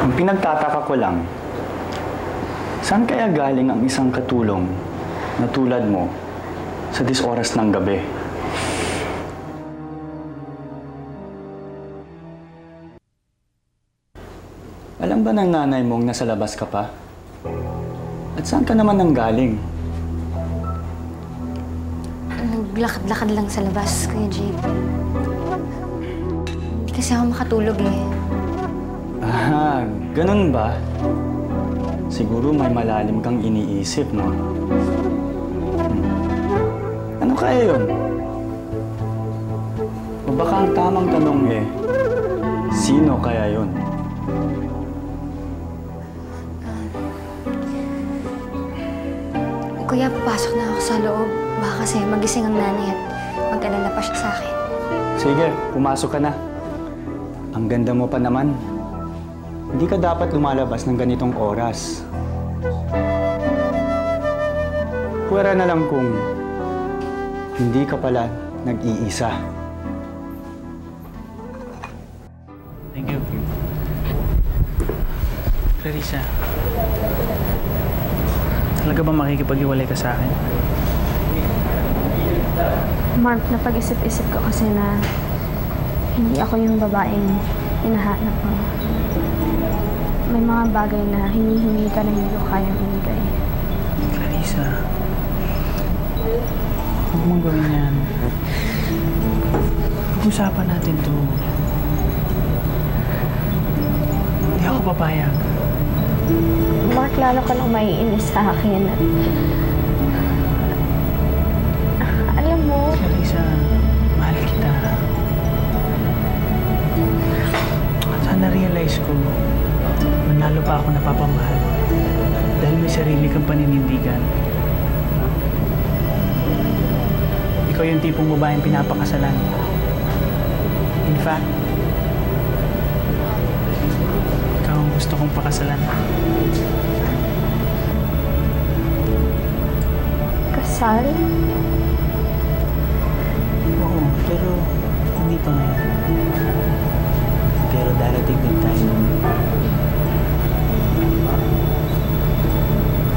Ang pinagtataka ko lang, saan kaya galing ang isang katulong na tulad mo sa oras ng gabi? Alam ba ng nanay mong nasa labas ka pa? At saan ka naman nanggaling? Naglakad-lakad lang sa labas, Kuya Jake. Hindi kasi ako makatulog eh. Ah, ganun ba? Siguro may malalim kang iniisip, no? Ano kaya yun? O baka ang tamang tanong eh, sino kaya yun? Kuya, papasok na ako sa loob. Baka kasi magising ang nanay at mag-alala pa siya sa akin. Sige, pumasok ka na. Ang ganda mo pa naman. Hindi ka dapat lumalabas ng ganitong oras. Pwera na lang kung hindi ka pala nag-iisa. Thank you. Clarissa, talaga ba makikipag-iwalay ka sa akin? Mark, napag-isip-isip ko kasi na hindi ako yung babaeng hinahanap mo. May mga bagay na hinihingi ka na hindi ko kayang ibigay. Clarissa, huwag mong gawin yan. Pag-usapan natin to. Hindi ako papayag. Mark, lalo ka lang maiinis sa akin. Alam mo... Clarissa, mahal kita. At sana realize ko, manalo pa ako napapamahal dahil may sarili kang paninindigan. Ikaw yung tipong babaeng pinapakasalan. In fact, ikaw ang gusto kong pakasalan. Kasal? Oo, pero hindi pa ngayon. Pero darating din tayo.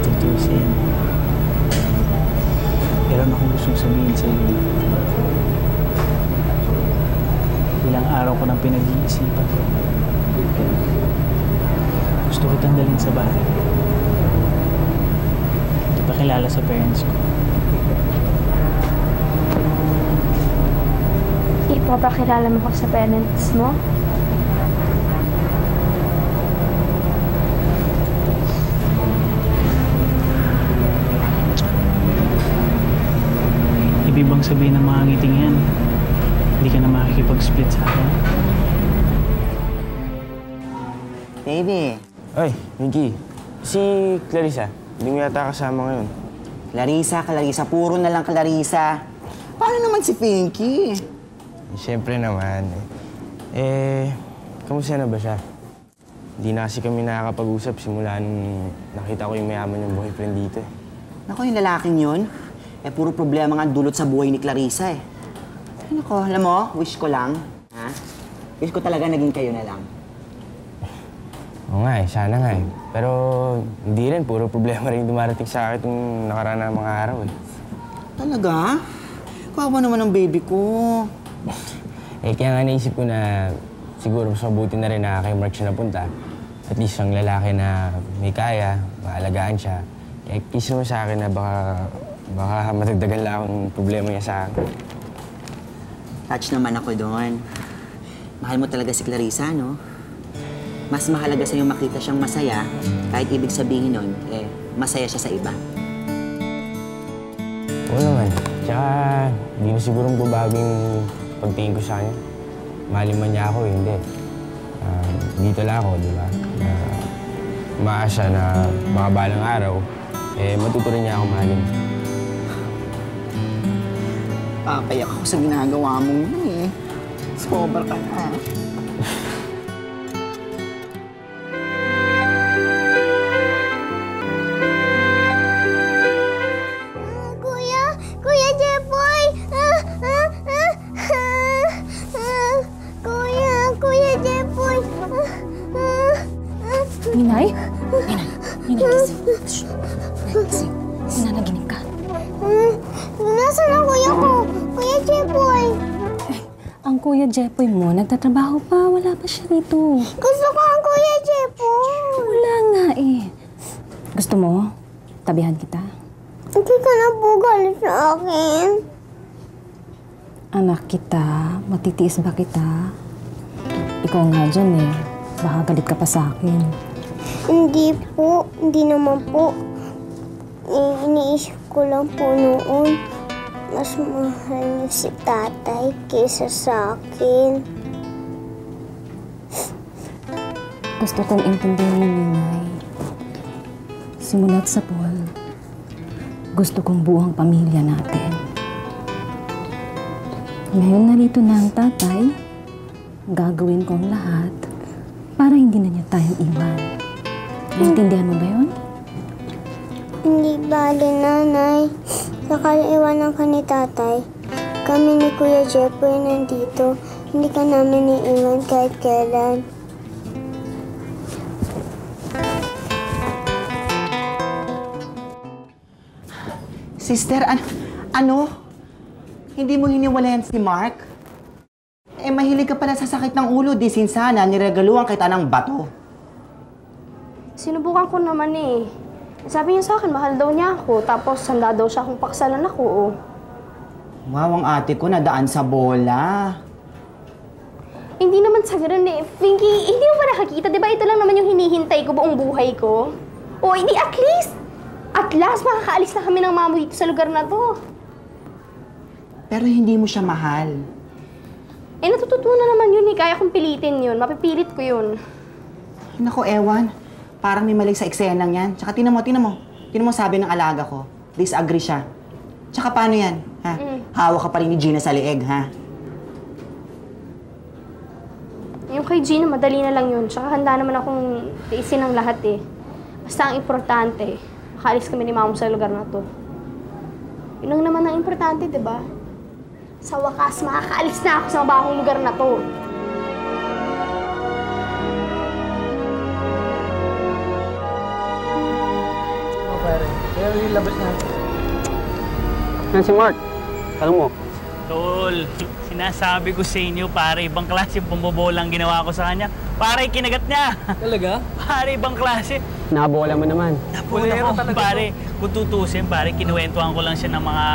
Tutusin. Meron akong gustong sabihin sa iyo. Ilang araw ko nang pinag-iisipan. Gusto kitang dalhin sa bahay. Ipakilala sa parents ko. Ipapakilala mo ko sa parents mo? Ibig bang sabihin ng mga ngiting yan, hindi ka na makikipag-split sa akin? Baby. Ay, Mickey. Si Clarissa, hindi mo yata kasama ngayon. Clarissa. Puro na lang Clarissa. Paano naman si Pinky? Siyempre naman. Kamusta na ba siya? Hindi na kasi kami nakakapag-usap simula nung nakita ko yung mayaman yung boyfriend dito. Naku, yung lalaking yun, puro problema nga dulot sa buhay ni Clarissa eh. Ay, naku, alam mo, wish ko lang, ha? Wish ko talaga naging kayo na lang. Oo nga sana nga eh. Pero hindi rin, puro problema rin dumarating sa akin itong nakaraan na mga araw eh. Talaga? Kawawa naman ang baby ko. Kaya nga naisip ko na siguro mas mabuti na rin na kay Mark siya napunta. At least ang lalaki na may kaya, maalagaan siya. Kaya kiss naman sa akin na baka matagdagan lang ang problema niya sa akin. Touch naman ako doon. Mahal mo talaga si Clarissa, no? Mas mahalaga sa'yo makita siyang masaya, kahit ibig sabihin nun, masaya siya sa iba. Oo naman. Tsaka, hindi na siguro babago yung pagtingin ko sa kanya. Mahalin man niya ako, hindi. Dito lang ako, di ba? Umaasa na mga balang araw, matuto rin niya ako mahalin. Papayak ako sa ginagawa mo yun eh. Sobra ka na. Kuya Jepoy! Kuya Jepoy! Nay? Nay, gising. Nananaginip ka. Nasaan ang kuya ko? Kuya Jepoy. Ang Kuya Jepoy mo, nagtatrabaho pa. Wala pa siya rito. Gusto ko ang Kuya Jepoy. Wala nga eh. Gusto mo? Tabihan kita. Hindi ka na po galit sa akin. Anak kita, matitiis ba kita? Ikaw nga dyan eh. Baka galit ka pa sa akin. Hindi po. Hindi naman po. Iniisip ko lang po noon. Mas mahal niyo si tatay kaysa sa akin. Gusto kong intindihan ng Ninay. Simulat sa Paul, gusto kong buong pamilya natin. Ngayon narito na ang tatay, gagawin ko ang lahat para hindi na niya tayong iwan. Naintindihan mo ba yun? Hindi bali, nanay. Nakaiwanan ka ni tatay. Kami ni Kuya Jepoy nandito. Hindi ka namin iiwan kahit kailan. Sister, ano? Hindi mo hiniwalayan si Mark? Eh, mahilig ka pala sa sakit ng ulo. Di sinsana, niregaluhan kita ng bato. Sinubukan ko naman eh. Sabi niya sa akin, mahal daw niya ako. Tapos handa daw siya kung paksalan ako. Oh. Wow, ang ate ko nadaan sa bola. Hindi naman sa ganun eh. Pinky, hindi mo ba nakakita? Diba ito lang naman yung hinihintay ko buong buhay ko? O, hindi at least. At last, makakaalis na kami ng mamo dito sa lugar na to. Pero hindi mo siya mahal. Eh, natututunan naman yun eh. Kaya kong pilitin yun. Mapipilit ko yun. Naku, ewan. Parang may mali sa eksenang yan. Tsaka tinan mo. Tinan mo sabi ng alaga ko. Disagree siya. Tsaka paano yan? Ha? Hawak ka pa rin ni Gina sa leeg, ha? Yung kay Gina, madali na lang yun. Tsaka handa naman akong tiisin ang lahat eh. Basta ang importante, makaalis kami ni Mamo sa lugar na to. Yun lang naman ang importante, di ba? Sa wakas, makakaalis na ako sa mabahong lugar na to. Pare, kaya yung labas natin. Yan si Mark. Tanong mo. Tol, sinasabi ko sa inyo, pare, ibang klase yung pambobolang ginawa ko sa kanya. Pare, kinagat niya. Talaga? Pare, ibang klase. Nabola mo naman. Napulero ko, pare. Kung tutusin, pare, kinuwentuhan ko lang siya ng mga...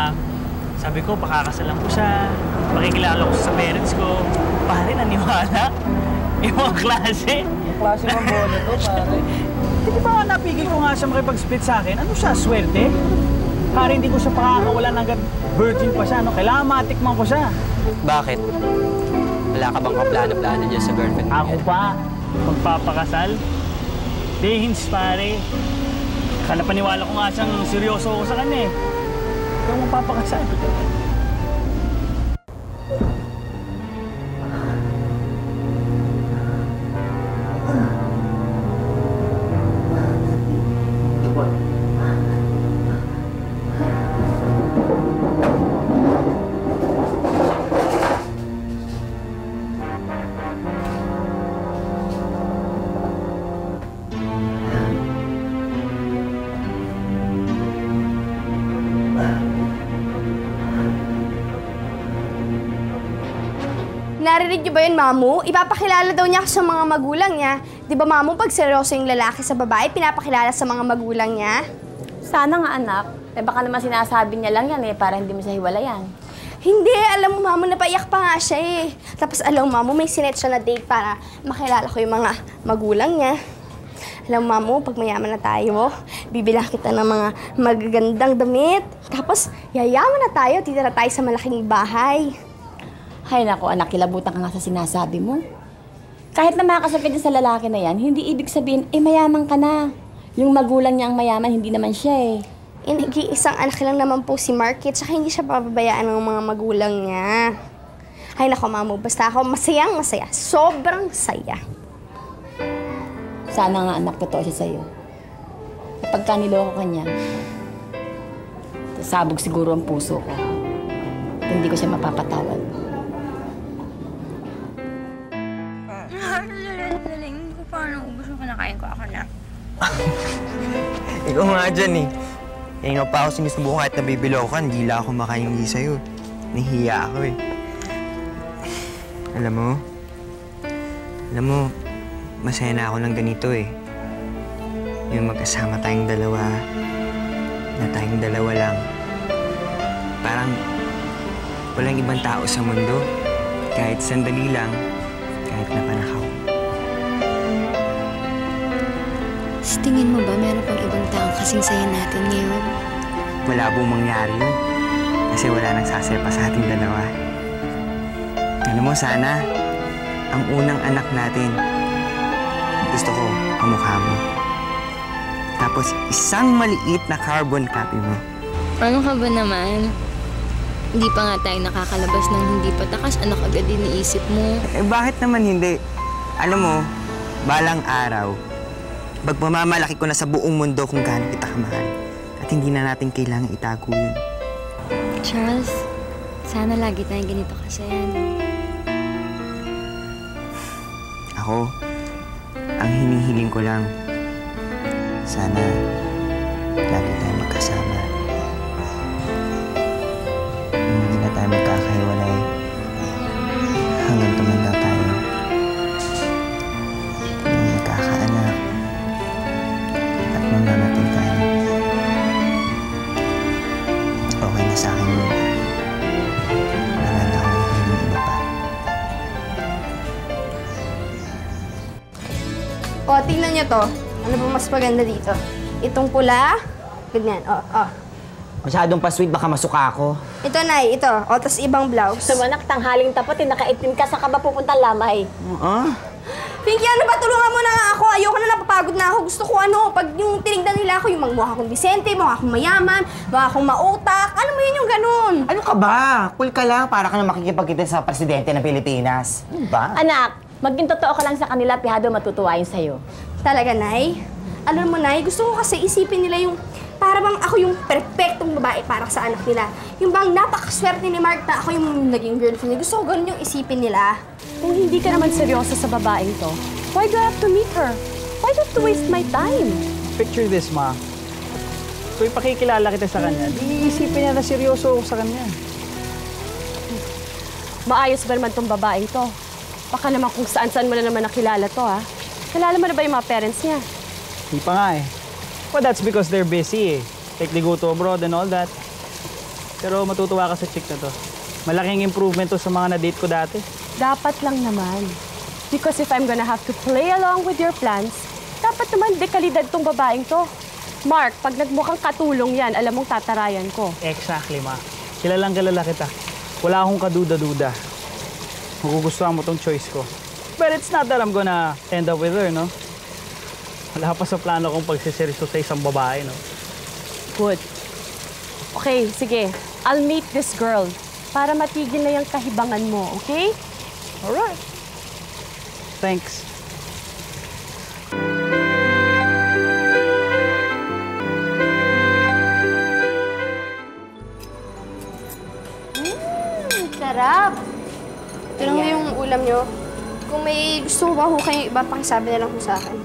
Sabi ko, pakakasalan ko siya. Pakikilala ko sa parents ko. Pare, naniwala. Ibang klase. Ang klase ng bola to, pare. Di ba napigil ko nga siya makipag-split sa akin? Ano siya, swerte? Pare, hindi ko siya pakakawalan hanggang virgin pa siya, no? Kailangan matikman ko siya. Bakit? Wala ka bang kaplano-plano dyan sa girlfriend mo? Ako pa, magpapakasal? Dehins, pare. Kala paniwala ko nga siyang seryoso ako sa kanya eh. Ikaw magpapakasal. Narinig niyo ba yun, Mamu? Ipapakilala daw niya ako sa mga magulang niya. Di ba, Mamu, pag seryoso yung lalaki sa babae, pinapakilala sa mga magulang niya? Sana nga, anak. Eh, baka naman sinasabi niya lang yan eh, para hindi mo siya hiwalayan. Hindi, alam mo, Mamu, napaiyak pa nga siya eh. Tapos, alam mo, Mamu, may sinet siya na date para makilala ko yung mga magulang niya. Alam mo, Mamu, pag mayaman na tayo, bibilang kita ng mga magagandang damit. Tapos, yayaman na tayo, titira tayo sa malaking bahay. Hay nako, anak, kilabutan ka nga sa sinasabi mo. Kahit na makakasal ka dyan sa lalaki na yan, hindi ibig sabihin, eh mayaman ka na. Yung magulang niya ang mayaman, hindi naman siya eh. Nag-iisang anak lang naman po si Mark, tsaka hindi siya papabayaan ng mga magulang niya. Hay nako, Mamu, basta ako masayang masaya. Sobrang saya. Sana nga, anak, totoo siya sa'yo. Kapag ka niloko ka niya, sabog siguro ang puso ko. Hindi ko siya mapapatawad. Daling ko paano ubos yung kinakain ko ako na. Ikaw nga dyan eh. Kaya nga pa ako sinusubukan kahit nabibilokan, hindi lang ako makahingi sa'yo. Nahihiya ako eh. Alam mo, masaya na ako ng ganito eh. Yung magkasama tayong dalawa, na tayong dalawa lang. Parang walang ibang tao sa mundo. Kahit sandali lang, kahit napanakaw. Sa tingin mo ba meron pang ibang taong kasing saya natin ngayon? Wala pong mangyari yun. Kasi wala nang sasepa sa ating dalawa. Alam mo, sana, ang unang anak natin, gusto ko, kamukha mo. Tapos, isang maliit na carbon copy mo. Ano ka ba naman? Hindi pa nga tayo nakakalabas ng hindi patakas, anak agad iniisip mo. Eh, bakit naman hindi? Alam mo, balang araw, magmamamalaki ko na sa buong mundo kung gaano kita kamahal. At hindi na natin kailangan itago yun. Charles, sana lagi tayong ganito kasaya, no? Ako, ang hinihiling ko lang, sana lagi tayong magkasama. Hindi na tayo magkakahiwalay hanggang tumanda tayo. Hindi magkakaanak at mamamatay tayo. Okay na sa akin yun. Wala na akong hiling iba pa. O, tingnan niyo to. Ano ba mas maganda dito? Itong pula, ganyan. O. Masyadong pa-sweet, baka masuka ako. Ito, Nay, ito. O, tas ibang blouse. Samanak, tanghaling tapat, nakaitim ka, saan ka ba pupunta lamay? Pinky, ano ba? Tulungan mo na nga ako. Ayoko na, napapagod na ako. Gusto ko pag yung tinignan nila ako, yung mukha akong disente, mukha akong mayaman, mukha akong mautak. Ano mo yun yung ganun? Ano ka ba? Cool ka lang, para ka na makikipagkita sa presidente ng Pilipinas. Ano ba? Anak, maging totoo ka lang sa kanila, pihado matutuwa yun sa'yo. Talaga, Nay? Alam mo, Nay, gusto ko kasi isipin nila yung para bang ako yung perfectong babae para sa anak nila. Yung bang napakaswerte ni Mark na ako yung naging girlfriend niya. Gusto ko ganun yung isipin nila. Kung hindi ka naman seryoso sa babaeng to, why do I have to meet her? Why do I have to waste my time? Picture this, Ma. Kung ipakikilala kita sa kanya, di isipin niya na seryoso ako sa kanya. Maayos ba naman tong babaeng to? Baka naman kung saan-saan mo na naman nakilala to, ha? Kilala mo na ba yung mga parents niya? Hindi pa nga eh. Well, that's because they're busy eh. Like, they go to abroad and all that. Pero matutuwa ka sa chick na to. Malaking improvement to sa mga na-date ko dati. Dapat lang naman. Because if I'm gonna have to play along with your plans, dapat naman dekalidad tong babaeng to. Mark, pag nagmukhang katulong yan, alam mong tatarayan ko. Exactly, Ma. Kilalang kilala kita. Wala akong kaduda-duda. Magugustuhan mo tong choice ko. But it's not that I'm gonna end up with her, no? Wala pa sa plano kong pagsiseryoso sa isang babae, no? Good. Okay, sige. I'll meet this girl para matigil na yung kahibangan mo, okay? Alright. Thanks. Sarap. Tignan mo yung ulam nyo. Kung may gusto ko ba ho kayo iba, pakisabi na lang ko sa akin.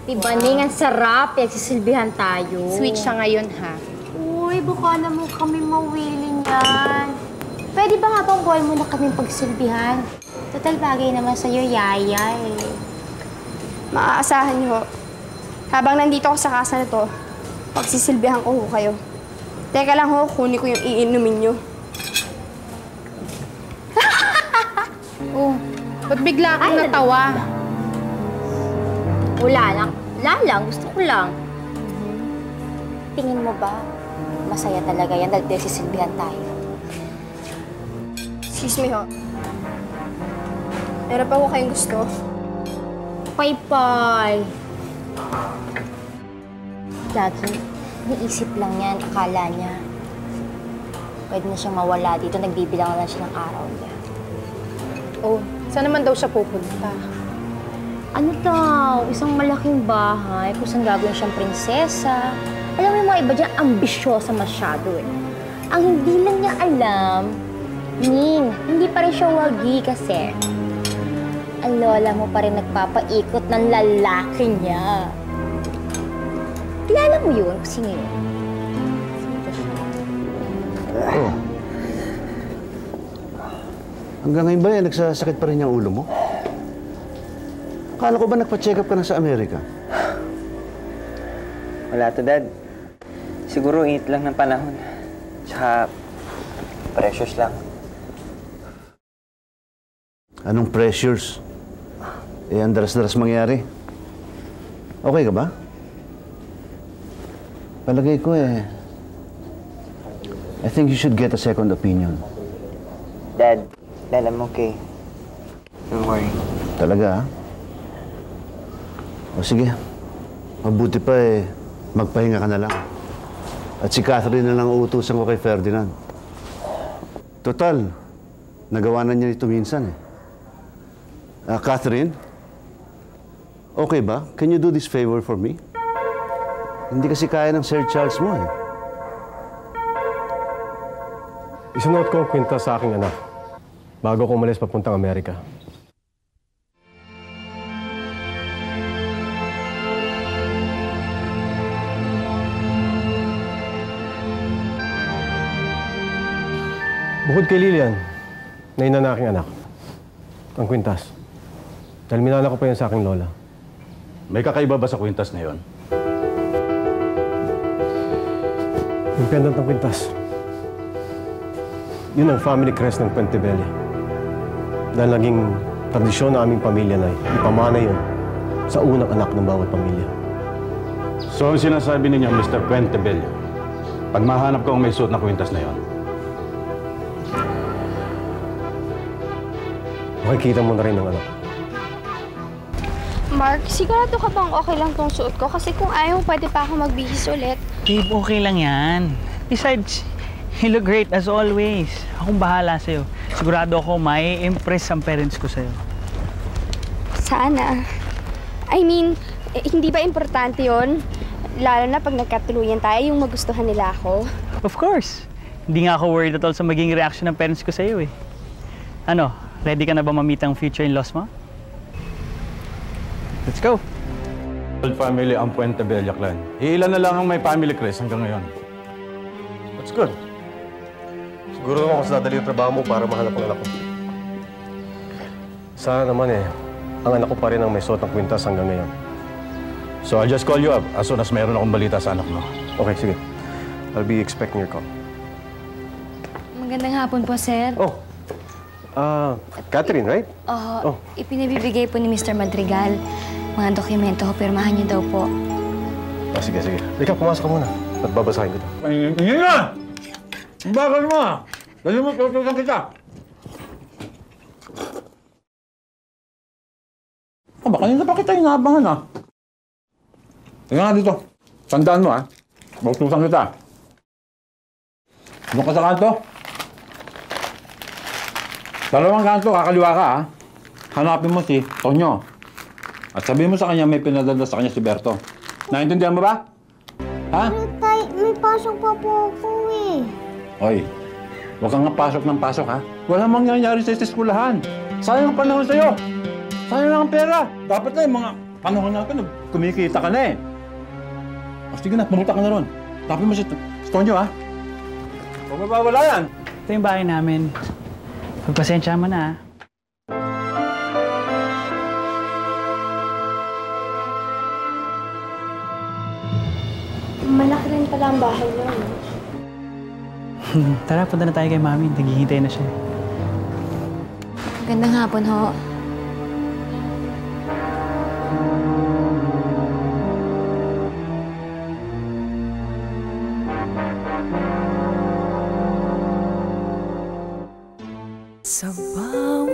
Diba, Ning, ang sarap. Pagsisilbihan tayo. Sweet siya ngayon, ha? Uy, baka naman kami mawilin yan. Pwede ba nga bang buhay mo na kami pagsilbihan? Total bagay naman sa'yo, Yaya eh. Maaasahan nyo ho. Habang nandito ako sa kasa na to, pagsisilbihan ko ho kayo. Teka lang ho, kunin ko yung iinumin nyo. Oh, ba't bigla akong natawa? Wala lang. Gusto ko lang. Tingin mo ba, masaya talaga yan dahil pagsisilbihan tayo? Excuse me ho. Meron pa ho kayong gusto? Pay-pay. Lagi, iniisip lang yan. Akala niya. Pwede na siyang mawala dito. Nagbibilang lang siya ng araw niya. Oh, saan naman daw siya pupunta? Ano daw? Isang malaking bahay kung saan gagawin siyang prinsesa. Alam mo yung mga iba dyan, ambisyosa masyado eh. Ang hindi lang niya alam, Ning, hindi pa rin siya wagi kasi ang lola mo pa rin nagpapaikot ng lalaki niya. Kilala mo yun? Sino yun? Oh. Hanggang ngayon ba nagsasakit pa rin yung ulo mo? Akala ko ba nagpa-check up ka na sa Amerika? Wala to, Dad. Siguro init lang ng panahon. Tsaka, precious lang. Anong pressures? Ang daras-daras mangyari. Okay ka ba? Palagay ko I think you should get a second opinion. Dad, I'm okay. Don't worry. Talaga, O sige, mabuti pa magpahinga ka na lang. At si Catherine na lang uutusan ko kay Ferdinand. Total, nagawa na niya ito minsan Catherine, okay ba? Can you do this favor for me? Hindi kasi kaya ng Sir Charles mo Isinuot ko ang kwintas sa aking anak bago ko umalis papuntang Amerika. Bukod kay Lilian, naina na aking anak. Ang kwintas. Dahil minana ko pa yan sa aking lola. May kakaiba ba sa kwintas na yon? Yung pendant ng kwintas. Yun ang family crest ng Puente Vella. Dahil naging tradisyon ng aming pamilya na ipamana yun sa unang anak ng bawat pamilya. So, ang sinasabi ninyo, Mr. Puente Vella, pag mahanap ko ang may suot na kwintas na yon, makikita mo na rin ang anak. Mark, sigurado ka bang okay lang tong suot ko? Kasi kung ayaw, pwede pa ako magbihis ulit. Babe, okay lang yan. Besides, you look great as always. Akong bahala sa'yo. Sigurado ako may impress ang parents ko sa'yo. Sana. I mean, hindi ba importante yon? Lalo na pag nagkatuluyan tayo, yung magustuhan nila ako. Of course. Hindi nga ako worried at all sa maging reaction ng parents ko sa'yo Ano, ready ka na ba ma-meet ang future in-laws mo? Let's go! Old family ang Puente Vella clan. Iilan na lang ang may family crest hanggang ngayon. That's good. Siguro naman mas nadali yung trabaho mo para mahanap ang anak ko. Sana naman ang anak ko pa rin ang may suot ng kwintas hanggang ngayon. So I'll just call you up as soon as mayroon akong balita sa anak mo. Okay, sige. I'll be expecting your call. Magandang hapon po, sir. Catherine, right? Ipinabibigay po ni Mr. Madrigal. Mga dokumento ho, pirmahan niyo daw po. Sige. Ikaw, pumasok ka muna. At babasahin ko ito. Ingin na! Ang bagal mo Dali mo, tutusan kita. Kanina pa kita inaabangan Tingnan nga dito. Tandaan mo Tutusan kita. Doon ka sa kanto. Dalawang kanto, kakaliwa ka Hanapin mo si Tonyo. At sabihin mo sa kanya may pinadala sa kanya si Berto. Naintindihan mo ba? Ha? Tay, may pasok pa po ako Hoy, huwag kang pasok ng pasok Walang mangyayari sa eskwelahan. Sayang ang panahon sa'yo. Sayang lang ang pera. Dapat na yung mga panahon natin, kumikita ka na sige na, pumunta ka na ron. Tapos mo si Tonyo Huwag mabawala yan. Ito yung bahay namin. Pagpasensya mo na Malaki rin pala ang bahay niyo, Tara, punta na tayo kay Mami. Naghihintay na siya. Magandang hapon ho. Sa bawat